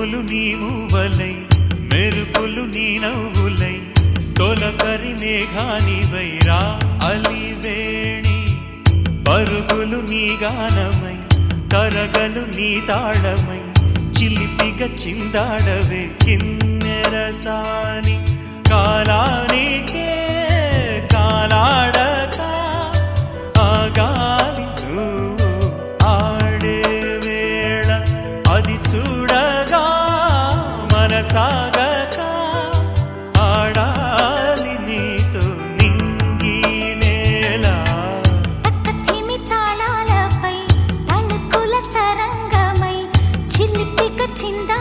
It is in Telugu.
ఉరుములు నీ మూవలై మెరుపులు నీ నవ్వులై తొలకరి మేఘానివై రా అలివేణి పరుగులు నీ గానమై తరగలు నీ తాళమై చిలిపిగా చిందాడవే కిన్నెరసాని కాలానికే కాలాడక ఆగాలి నువ్వు ఆడే వేళ అది చూడగా మనసాగక ఆడాలి నీతో నింగి నేల తక్కతిమి తాళాలపై తణుకుల తరంగమై చిలిపిక చిందా